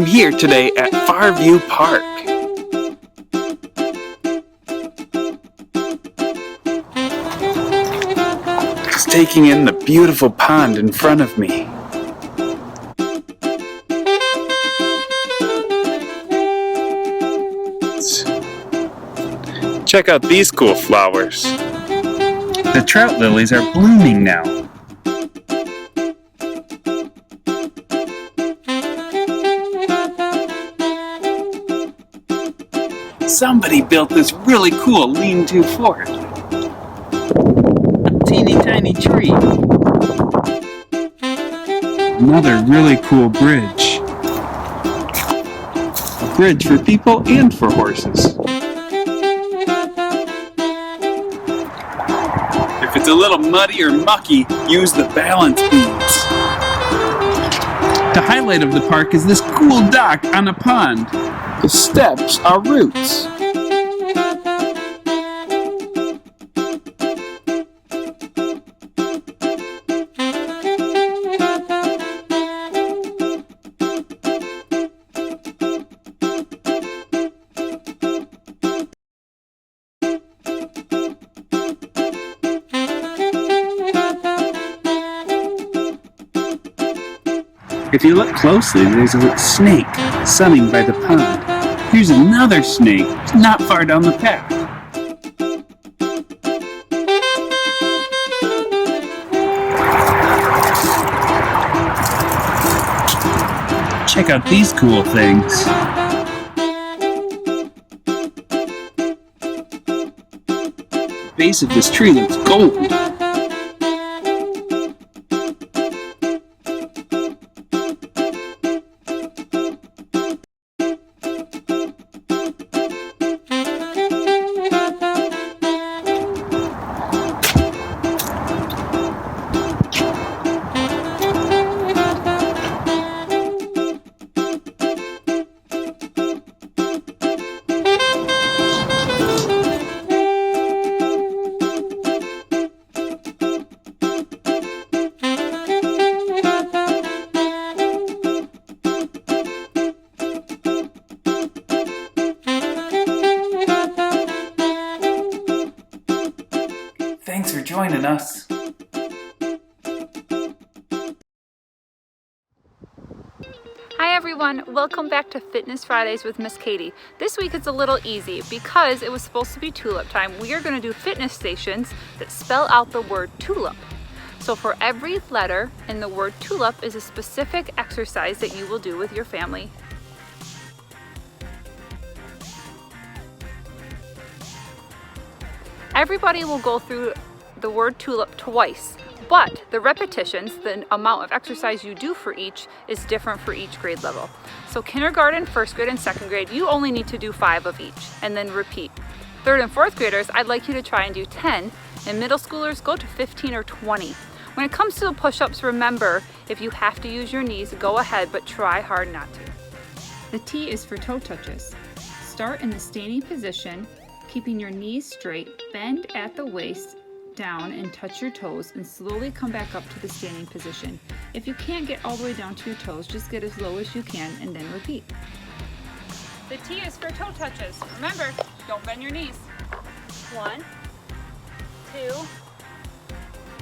I'm here today at Farview Park. Just taking in the beautiful pond in front of me. Check out these cool flowers. The trout lilies are blooming now. Somebody built this really cool lean-to fort. A teeny tiny tree. Another really cool bridge. A bridge for people and for horses. If it's a little muddy or mucky, use the balance beams. The highlight of the park is this cool dock on a pond. The steps are roots. If you look closely, there's a snake sunning by the pond. Here's another snake not far down the path. Check out these cool things. The base of this tree looks gold. Thanks for joining us. Hi everyone, welcome back to Fitness Fridays with Miss Katie. This week it's a little easy because it was supposed to be tulip time. We are going to do fitness stations that spell out the word tulip. So for every letter in the word tulip is a specific exercise that you will do with your family. Everybody will go through the word tulip twice, but the repetitions, the amount of exercise you do for each, is different for each grade level. So kindergarten, first grade, and second grade, you only need to do 5 of each, and then repeat. Third and fourth graders, I'd like you to try and do 10, and middle schoolers, go to 15 or 20. When it comes to the push-ups, remember, if you have to use your knees, go ahead, but try hard not to. The T is for toe touches. Start in the standing position, keeping your knees straight, bend at the waist, down and touch your toes, and slowly come back up to the standing position. If you can't get all the way down to your toes, just get as low as you can and then repeat. The T is for toe touches. Remember, don't bend your knees. 1, 2,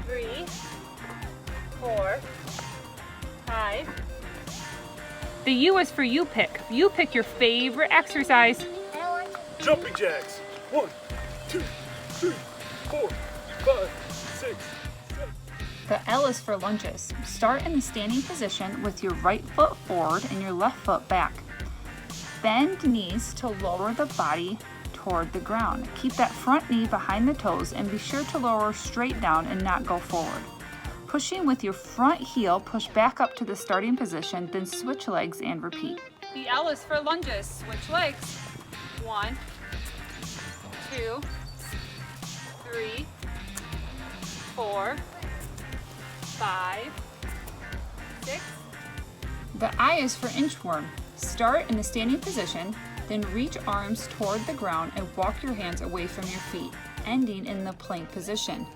3, 4, 5. The U is for you pick. You pick your favorite exercise. Jumping jacks. 1, 2, 3, 4, 5, 6, 7. The L is for lunges. Start in the standing position with your right foot forward and your left foot back. Bend knees to lower the body toward the ground. Keep that front knee behind the toes and be sure to lower straight down and not go forward. Pushing with your front heel, push back up to the starting position, then switch legs and repeat. The L is for lunges. Switch legs. 1, 2, 3, 4, 5, 6. The I is for inchworm. Start in the standing position, then reach arms toward the ground and walk your hands away from your feet, ending in the plank position.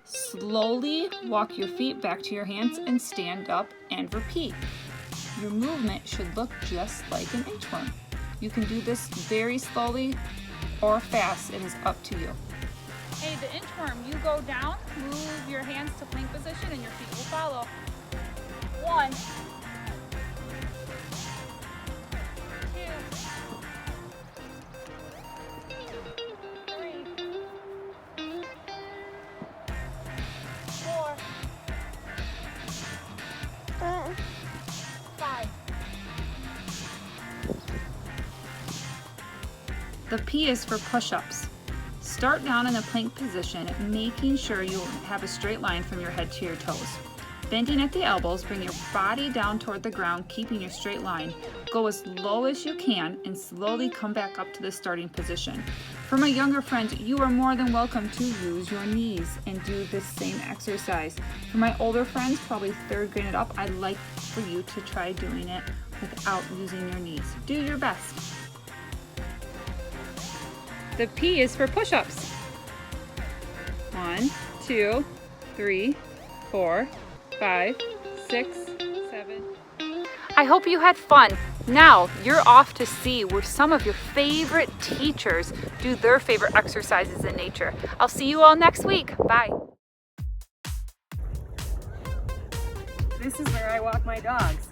Slowly walk your feet back to your hands and stand up and repeat. Your movement should look just like an inchworm. You can do this very slowly or fast, it is up to you. Hey, the inchworm, you go down, move your hands to plank position and your feet will follow. 1, 2, 3, 4, 5. The P is for push-ups. Start down in the plank position, making sure you have a straight line from your head to your toes. Bending at the elbows, bring your body down toward the ground, keeping your straight line. Go as low as you can and slowly come back up to the starting position. For my younger friends, you are more than welcome to use your knees and do this same exercise. For my older friends, probably 3rd grade and up, I'd like for you to try doing it without using your knees. Do your best. The P is for push-ups. 1, 2, 3, 4, 5, 6, 7. I hope you had fun. Now you're off to see where some of your favorite teachers do their favorite exercises in nature. I'll see you all next week. Bye. This is where I walk my dogs.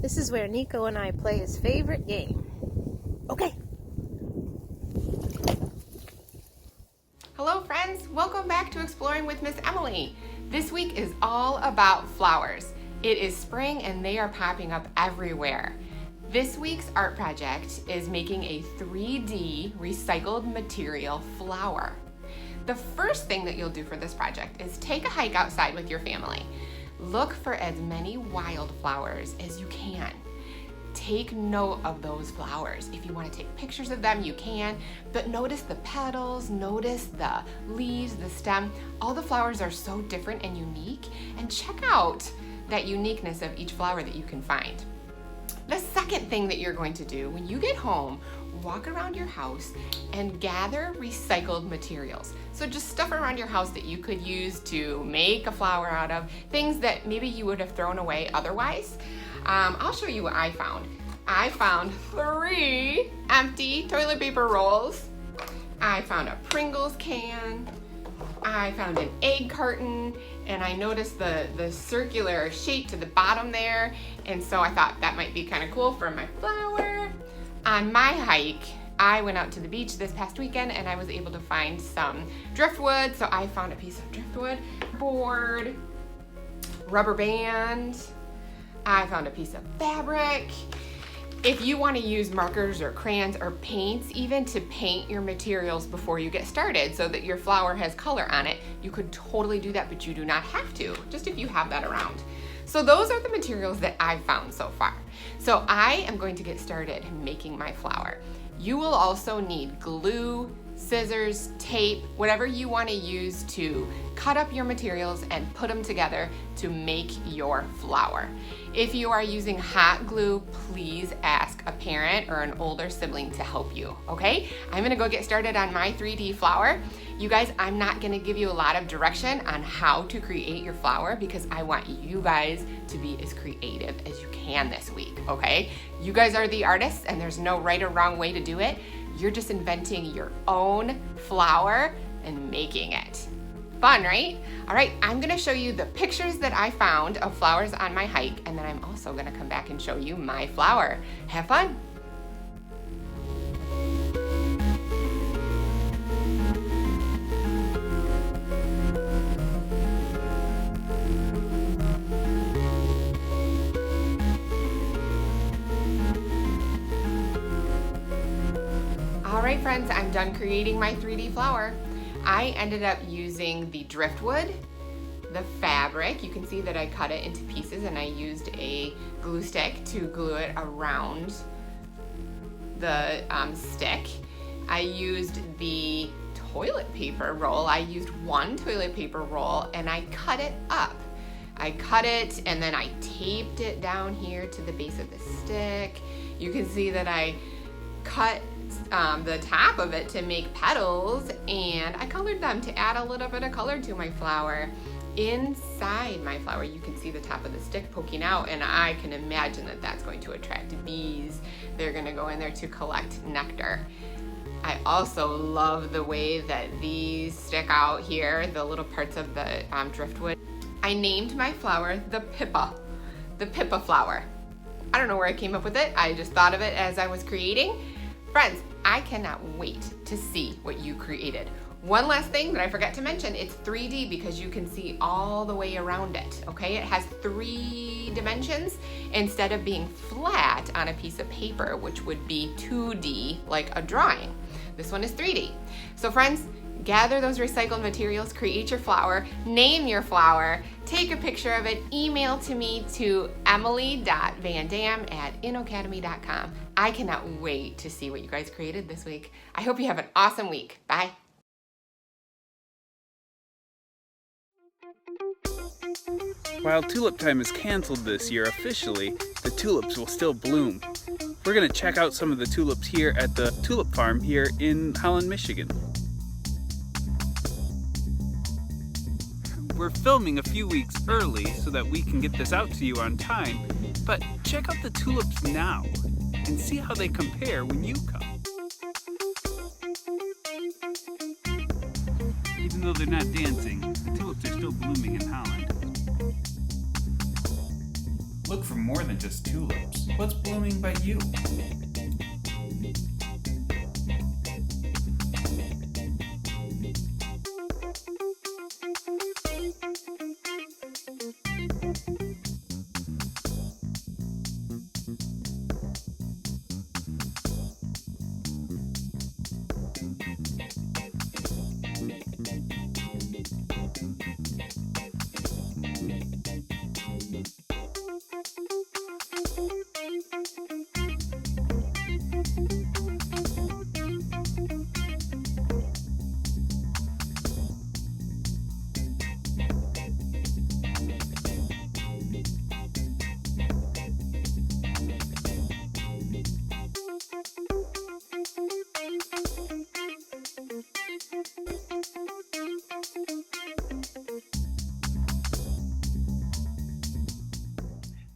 This is where Nico and I play his favorite game. Okay. Hello friends, welcome back to Exploring with Miss Emily. This week is all about flowers. It is spring and they are popping up everywhere. This week's art project is making a 3D recycled material flower. The first thing that you'll do for this project is take a hike outside with your family. Look for as many wildflowers as you can. Take note of those flowers. If you want to take pictures of them, you can, but notice the petals, notice the leaves, the stem. All the flowers are so different and unique, and check out that uniqueness of each flower that you can find. The second thing that you're going to do when you get home, walk around your house and gather recycled materials. So just stuff around your house that you could use to make a flower out of, things that maybe you would have thrown away otherwise. I'll show you what I found. I found 3 empty toilet paper rolls. I found a Pringles can. I found an egg carton, and I noticed the circular shape to the bottom there, and so I thought that might be kind of cool for my flower. On my hike, I went out to the beach this past weekend and I was able to find some driftwood, so I found a piece of driftwood, board, rubber band, I found a piece of fabric. If you want to use markers or crayons or paints even to paint your materials before you get started so that your flower has color on it, you could totally do that, but you do not have to, just if you have that around. So those are the materials that I've found so far. So I am going to get started making my flower. You will also need glue, scissors, tape, whatever you want to use to cut up your materials and put them together to make your flower. If you are using hot glue, please ask a parent or an older sibling to help you, okay? I'm gonna go get started on my 3D flower. You guys, I'm not gonna give you a lot of direction on how to create your flower because I want you guys to be as creative as you can this week, okay? You guys are the artists and there's no right or wrong way to do it. You're just inventing your own flower and making it. Fun, right? All right, I'm gonna show you the pictures that I found of flowers on my hike, and then I'm also gonna come back and show you my flower. Have fun. All right, friends, I'm done creating my 3D flower. I ended up using the driftwood, the fabric. You can see that I cut it into pieces and I used a glue stick to glue it around the stick. I used the toilet paper roll. I used 1 toilet paper roll and I cut it up. I cut it and then I taped it down here to the base of the stick. You can see that I cut the top of it to make petals, and I colored them to add a little bit of color to my flower. Inside my flower, you can see the top of the stick poking out, and I can imagine that that's going to attract bees. They're going to go in there to collect nectar. I also love the way that these stick out here, the little parts of the driftwood. I named my flower the Pippa flower. I don't know where I came up with it. I just thought of it as I was creating. Friends, I cannot wait to see what you created. One last thing that I forgot to mention, it's 3D because you can see all the way around it, okay? It has 3 dimensions instead of being flat on a piece of paper, which would be 2D, like a drawing. This one is 3D. So friends, gather those recycled materials, create your flower, name your flower, take a picture of it, email to me to emily.vandam@inacademy.com. I cannot wait to see what you guys created this week. I hope you have an awesome week. Bye. While tulip time is canceled this year officially, the tulips will still bloom. We're going to check out some of the tulips here at the tulip farm here in Holland, Michigan. We're filming a few weeks early so that we can get this out to you on time, but check out the tulips now and see how they compare when you come. Even though they're not dancing, the tulips are still blooming in Holland. Look for more than just tulips. What's blooming by you?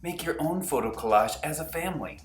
Make your own photo collage as a family.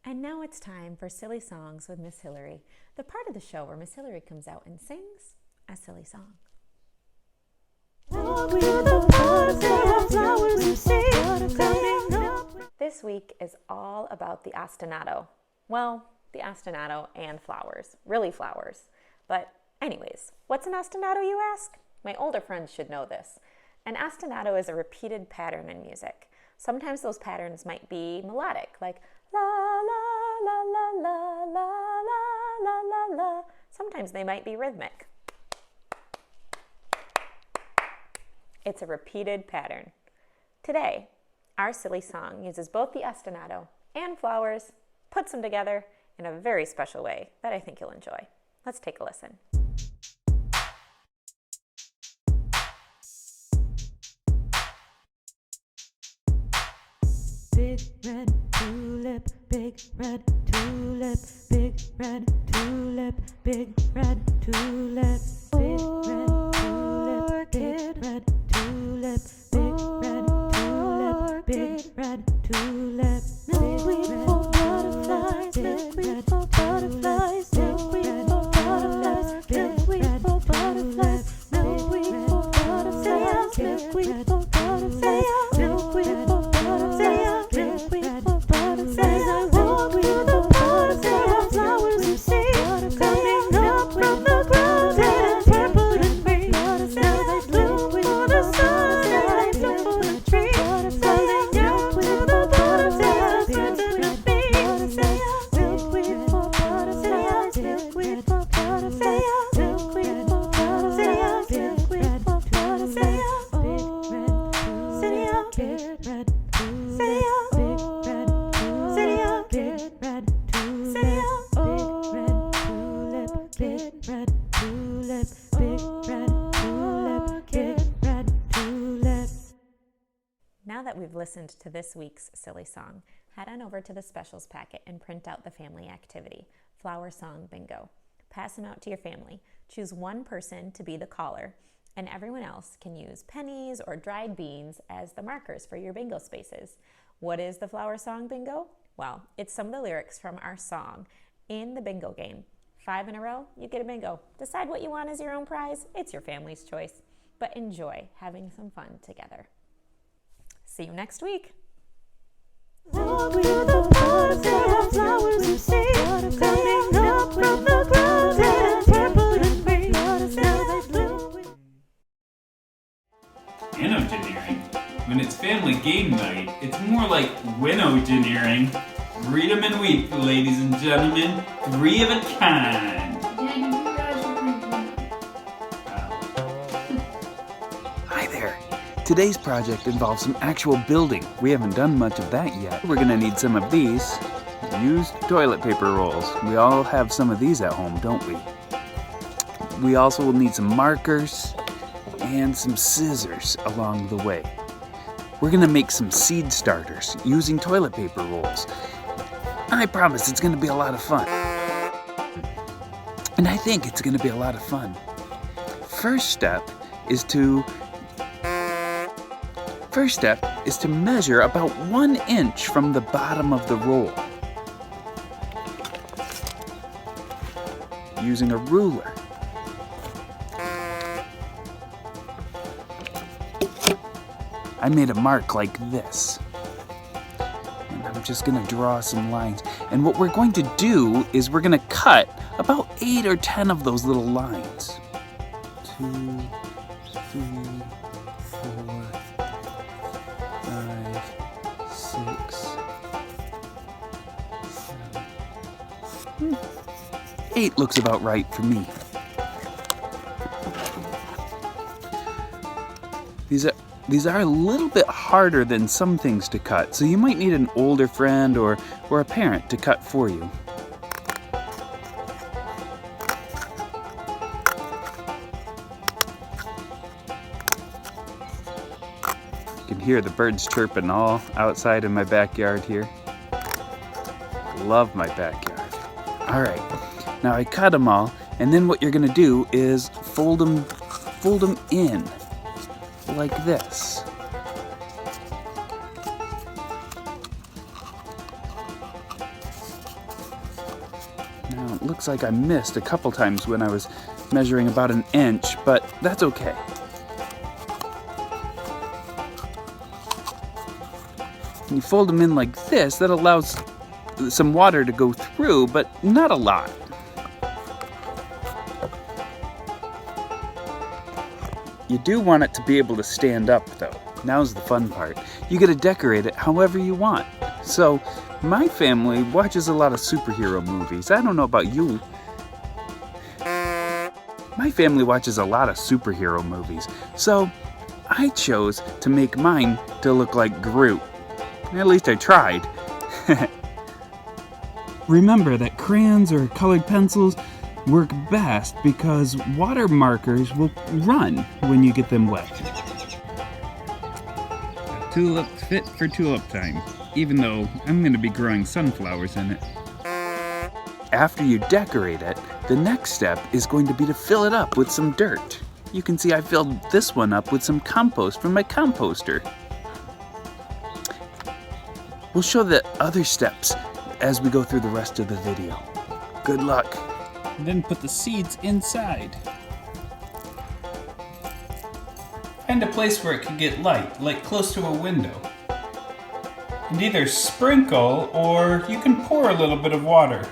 And now it's time for Silly Songs with Miss Hillary, the part of the show where Miss Hillary comes out and sings a silly song. This week is all about the ostinato. Well, the ostinato and flowers, really flowers. But anyways, what's an ostinato, you ask? My older friends should know this. An ostinato is a repeated pattern in music. Sometimes those patterns might be melodic, like la la la la la la la la la la. Sometimes they might be rhythmic. It's a repeated pattern. Today, our silly song uses both the ostinato and flowers, puts them together in a very special way that I think you'll enjoy. Let's take a listen. Big red tulip, big red tulip, big red tulip, big red tulip, big red tulip, big red tulip, big red tulip, big red tulip, milkweed for butterflies, milkweed for butterflies, milkweed for butterflies, milkweed for butterflies, milkweed for butterflies, milkweed for butterflies, milkweed for with you've listened to this week's silly song, head on over to the specials packet and print out the family activity, Flower Song Bingo. Pass them out to your family. Choose one person to be the caller, and everyone else can use pennies or dried beans as the markers for your bingo spaces. What is the Flower Song Bingo? Well, it's some of the lyrics from our song in the bingo game. 5 in a row, you get a bingo. Decide what you want as your own prize. It's your family's choice. But enjoy having some fun together. See you next week. Lord, with the butterflies, there are flowers and seeds coming up from the ground and purple and green. Now they bloom. Engineering. When it's family game night, it's more like winnow-gineering. Read 'em and weep, ladies and gentlemen. 3 of a kind. Hi there. Today's project involves some actual building. We haven't done much of that yet. We're gonna need some of these used toilet paper rolls. We all have some of these at home, don't we? We also will need some markers and some scissors along the way. We're gonna make some seed starters using toilet paper rolls. I promise it's gonna be a lot of fun. And I think it's gonna be a lot of fun. First step is to measure about 1 inch from the bottom of the roll using a ruler. I made a mark like this. And I'm just gonna draw some lines. And what we're going to do is we're gonna cut about 8 or 10 of those little lines. 2, 3, 4, 5, 6, 7. 8 looks about right for me. These are a little bit harder than some things to cut, so you might need an older friend or a parent to cut for you. You can hear the birds chirping all outside in my backyard here. Love my backyard. All right, now I cut them all, and then what you're gonna do is fold them in. Like this. Now it looks like I missed a couple times when I was measuring about 1 inch, but that's okay. When you fold them in like this, that allows some water to go through, but not a lot. You do want it to be able to stand up though. Now's the fun part. You get to decorate it however you want. So, my family watches a lot of superhero movies. I don't know about you. My family watches a lot of superhero movies. So, I chose to make mine to look like Groot. At least I tried. Remember that crayons or colored pencils work best because water markers will run when you get them wet. A tulip fit for tulip time, even though I'm going to be growing sunflowers in it. After you decorate it, the next step is going to be to fill it up with some dirt. You can see I filled this one up with some compost from my composter. We'll show the other steps as we go through the rest of the video. Good luck. And then put the seeds inside. Find a place where it can get light, like close to a window. And either sprinkle or you can pour a little bit of water.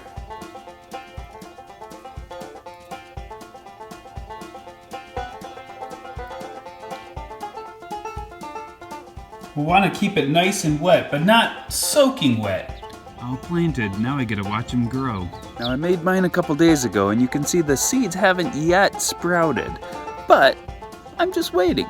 We'll want to keep it nice and wet, but not soaking wet. All planted, now I gotta watch them grow. Now I made mine a couple days ago and you can see the seeds haven't yet sprouted, but I'm just waiting.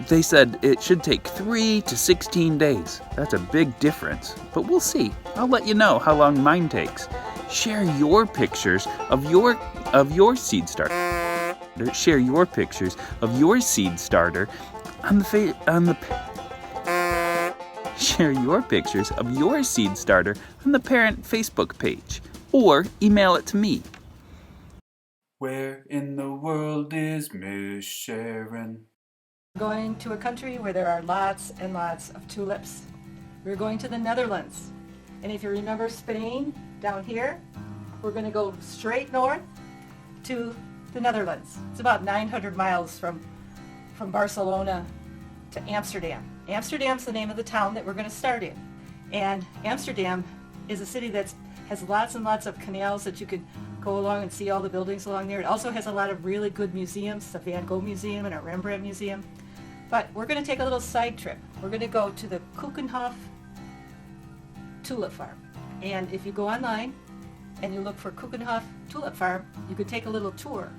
They said it should take 3 to 16 days. That's a big difference, but we'll see. I'll let you know how long mine takes. Share your pictures of your seed starter. Share your pictures of your seed starter on the share your pictures of your seed starter on the parent Facebook page or email it to me. Where in the world is Miss Sharon? Going to a country where there are lots and lots of tulips. We're going to the Netherlands. And if you remember Spain down here, we're going to go straight north to the Netherlands. It's about 900 miles from Barcelona to Amsterdam. Amsterdam's the name of the town that we're going to start in. And Amsterdam is a city that has lots and lots of canals that you can go along and see all the buildings along there. It also has a lot of really good museums, the Van Gogh Museum and a Rembrandt Museum. But we're going to take a little side trip. We're going to go to the Keukenhof Tulip Farm. And if you go online and you look for Keukenhof Tulip Farm, you can take a little tour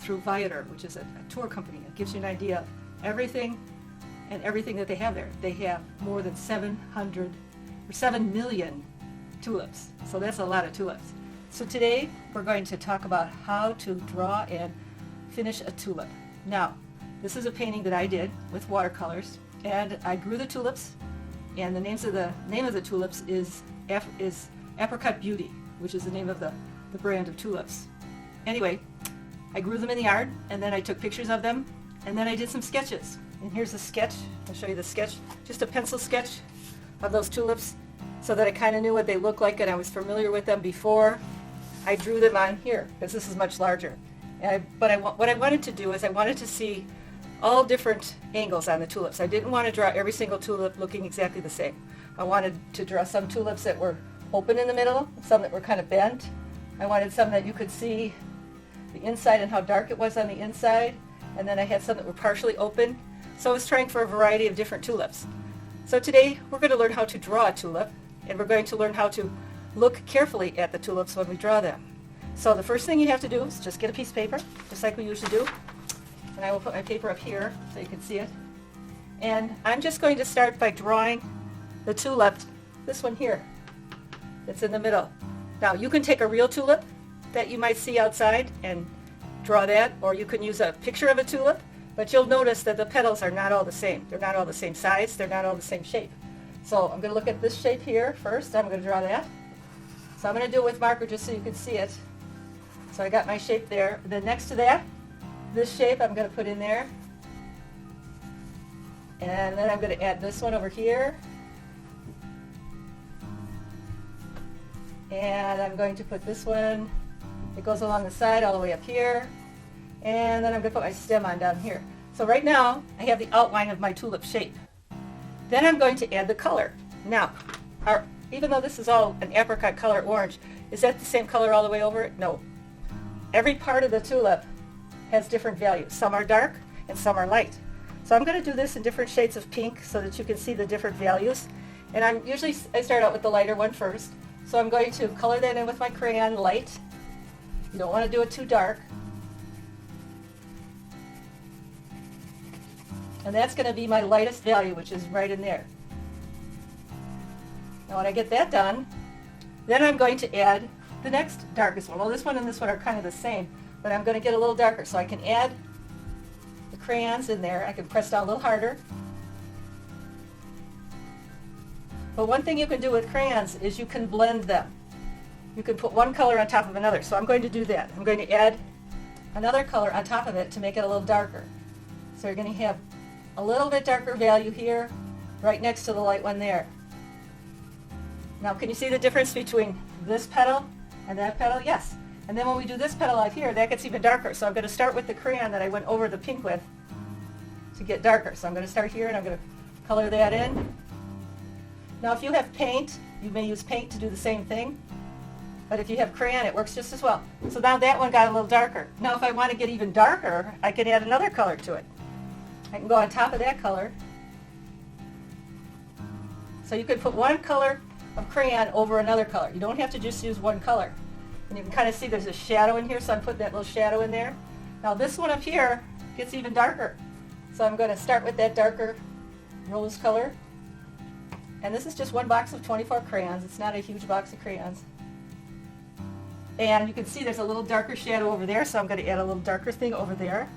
through Viator, which is a tour company. It gives you an idea of everything that they have there. They have more than 7 million tulips. So that's a lot of tulips. So today we're going to talk about how to draw and finish a tulip. Now, this is a painting that I did with watercolors, and I grew the tulips, and the name of the tulips is Apricot Beauty, which is the name of the brand of tulips. Anyway, I grew them in the yard, and then I took pictures of them, and then I did some sketches. And here's a sketch. I'll show you the sketch, just a pencil sketch of those tulips, so that I kind of knew what they looked like, and I was familiar with them before I drew them on here, because this is much larger. What I wanted to do is I wanted to see all different angles on the tulips. I didn't want to draw every single tulip looking exactly the same. I wanted to draw some tulips that were open in the middle, some that were kind of bent. I wanted some that you could see the inside and how dark it was on the inside, and then I had some that were partially open. So I was trying for a variety of different tulips. So today we're going to learn how to draw a tulip, and we're going to learn how to look carefully at the tulips when we draw them. So the first thing you have to do is just get a piece of paper, just like we usually do. And I will put my paper up here so you can see it. And I'm just going to start by drawing the tulip, this one here, that's in the middle. Now you can take a real tulip that you might see outside and draw that, or you can use a picture of a tulip, but you'll notice that the petals are not all the same. They're not all the same size, they're not all the same shape. So I'm going to look at this shape here first. I'm going to draw that. So I'm going to do it with marker just so you can see it. So I got my shape there. Then next to that, this shape I'm going to put in there. And then I'm going to add this one over here. And I'm going to put this one, it goes along the side all the way up here. And then I'm going to put my stem on down here. So right now, I have the outline of my tulip shape. Then I'm going to add the color. Now, even though this is all an apricot color orange, is that the same color all the way over it? No. Every part of the tulip has different values. Some are dark and some are light. So I'm going to do this in different shades of pink so that you can see the different values. And I start out with the lighter one first. So I'm going to color that in with my crayon light. You don't want to do it too dark. And that's going to be my lightest value, which is right in there. Now when I get that done, then I'm going to add the next darkest one. Well, this one and this one are kind of the same, but I'm going to get a little darker. So I can add the crayons in there. I can press down a little harder. But one thing you can do with crayons is you can blend them. You can put one color on top of another. So I'm going to do that. I'm going to add another color on top of it to make it a little darker. So you're going to have a little bit darker value here, right next to the light one there. Now can you see the difference between this petal and that petal? Yes. And then when we do this petal out here, that gets even darker. So I'm going to start with the crayon that I went over the pink with to get darker. So I'm going to start here and I'm going to color that in. Now if you have paint, you may use paint to do the same thing. But if you have crayon, it works just as well. So now that one got a little darker. Now if I want to get even darker, I can add another color to it. I can go on top of that color. So you could put one color of crayon over another color. You don't have to just use one color. And you can kind of see there's a shadow in here, so I'm putting that little shadow in there. Now this one up here gets even darker. So I'm going to start with that darker rose color. And this is just one box of 24 crayons. It's not a huge box of crayons. And you can see there's a little darker shadow over there, so I'm going to add a little darker thing over there.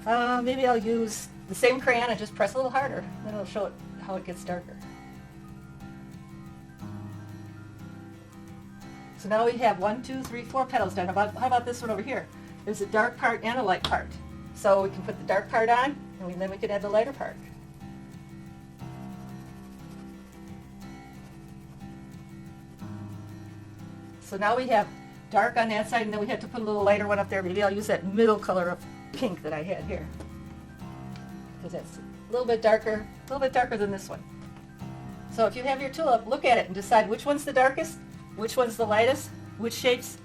Maybe I'll use the same crayon and just press a little harder. Then it'll show it how it gets darker. So now we have 1, 2, 3, 4 petals done. How about this one over here? There's a dark part and a light part. So we can put the dark part on, and then we can add the lighter part. So now we have dark on that side, and then we have to put a little lighter one up there. Maybe I'll use that middle color of pink that I had here, because that's a little bit darker than this one. So if you have your tulip, look at it and decide which one's the darkest, which one's the lightest, which shapes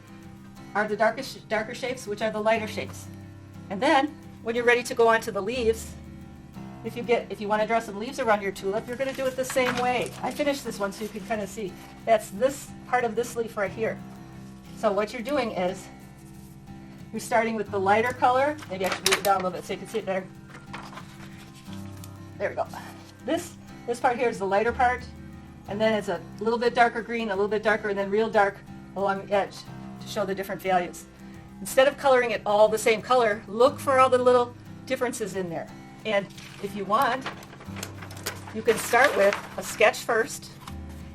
are the darker shapes, which are the lighter shapes. And then, when you're ready to go on to the leaves, if you want to draw some leaves around your tulip, you're going to do it the same way. I finished this one so you can kind of see. That's this part of this leaf right here. So what you're doing is, you're starting with the lighter color. Maybe I should move it down a little bit so you can see it better. There we go. This part here is the lighter part, and then it's a little bit darker green, a little bit darker, and then real dark along the edge to show the different values. Instead of coloring it all the same color, look for all the little differences in there. And if you want, you can start with a sketch first.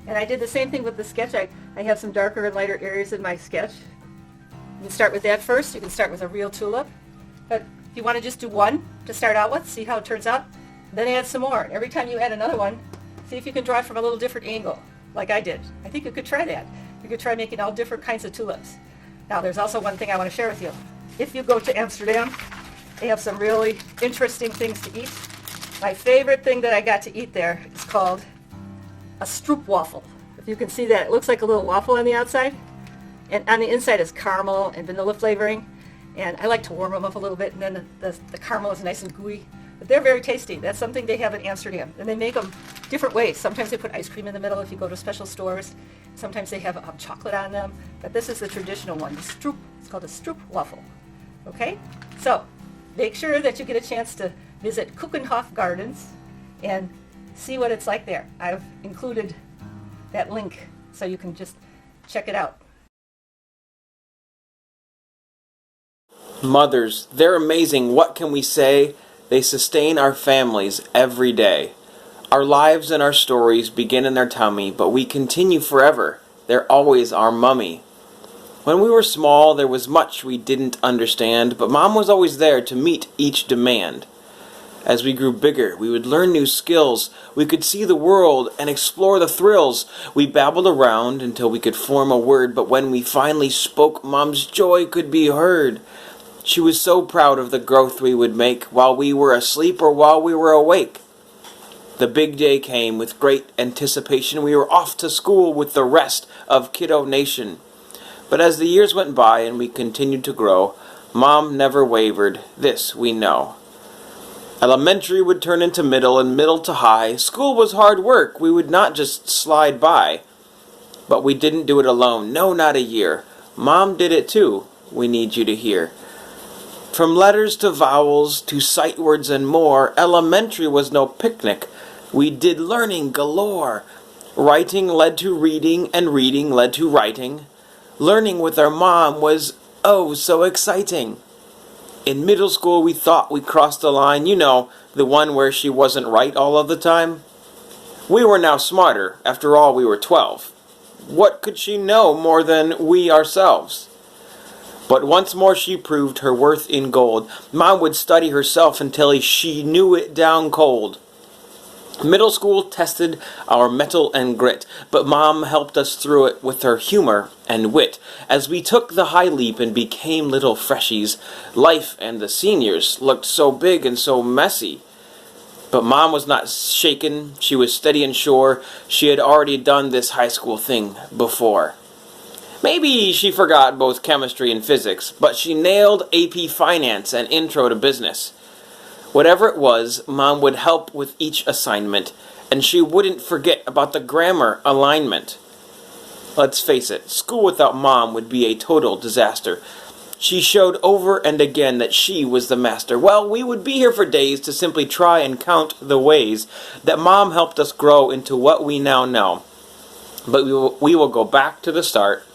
And I did the same thing with the sketch. I have some darker and lighter areas in my sketch. You can start with that first. You can start with a real tulip. But if you want to just do one to start out with, see how it turns out, then add some more. Every time you add another one, see if you can draw it from a little different angle, like I did. I think you could try that. You could try making all different kinds of tulips. Now, there's also one thing I want to share with you. If you go to Amsterdam, they have some really interesting things to eat. My favorite thing that I got to eat there is called a stroopwafel. If you can see that, it looks like a little waffle on the outside. And on the inside is caramel and vanilla flavoring. And I like to warm them up a little bit, and then the caramel is nice and gooey. But they're very tasty. That's something they have in Amsterdam. And they make them different ways. Sometimes they put ice cream in the middle if you go to special stores. Sometimes they have chocolate on them. But this is the traditional one, the stroop. It's called a stroopwafel. Okay? So, make sure that you get a chance to visit Keukenhof Gardens and see what it's like there. I've included that link so you can just check it out. Mothers, they're amazing. What can we say? They sustain our families every day. Our lives and our stories begin in their tummy, but we continue forever. They're always our mummy. When we were small, there was much we didn't understand, but Mom was always there to meet each demand. As we grew bigger, we would learn new skills. We could see the world and explore the thrills. We babbled around until we could form a word, but when we finally spoke, Mom's joy could be heard. She was so proud of the growth we would make while we were asleep or while we were awake. The big day came with great anticipation. We were off to school with the rest of Kiddo Nation. But as the years went by and we continued to grow, Mom never wavered. This we know. Elementary would turn into middle and middle to high. School was hard work. We would not just slide by. But we didn't do it alone. No, not a year. Mom did it too. We need you to hear. From letters to vowels to sight words and more, elementary was no picnic. We did learning galore. Writing led to reading, and reading led to writing. Learning with our mom was, oh, so exciting. In middle school, we thought we crossed the line, you know, the one where she wasn't right all of the time. We were now smarter. After all, we were 12. What could she know more than we ourselves? But once more she proved her worth in gold. Mom would study herself until she knew it down cold. Middle school tested our mettle and grit, but Mom helped us through it with her humor and wit. As we took the high leap and became little freshies, life and the seniors looked so big and so messy. But Mom was not shaken. She was steady and sure. She had already done this high school thing before. Maybe she forgot both chemistry and physics, but she nailed AP Finance and Intro to Business. Whatever it was, Mom would help with each assignment, and she wouldn't forget about the grammar alignment. Let's face it, school without Mom would be a total disaster. She showed over and again that she was the master. Well, we would be here for days to simply try and count the ways that Mom helped us grow into what we now know. But we will go back to the start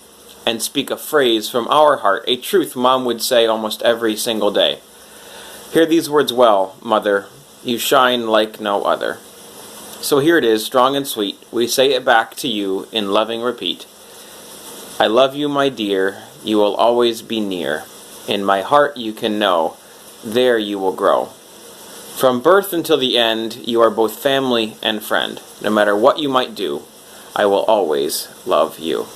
and speak a phrase from our heart, a truth Mom would say almost every single day. Hear these words well, Mother. You shine like no other. So here it is, strong and sweet. We say it back to you in loving repeat. I love you, my dear, you will always be near. In my heart you can know, there you will grow. From birth until the end, you are both family and friend. No matter what you might do, I will always love you.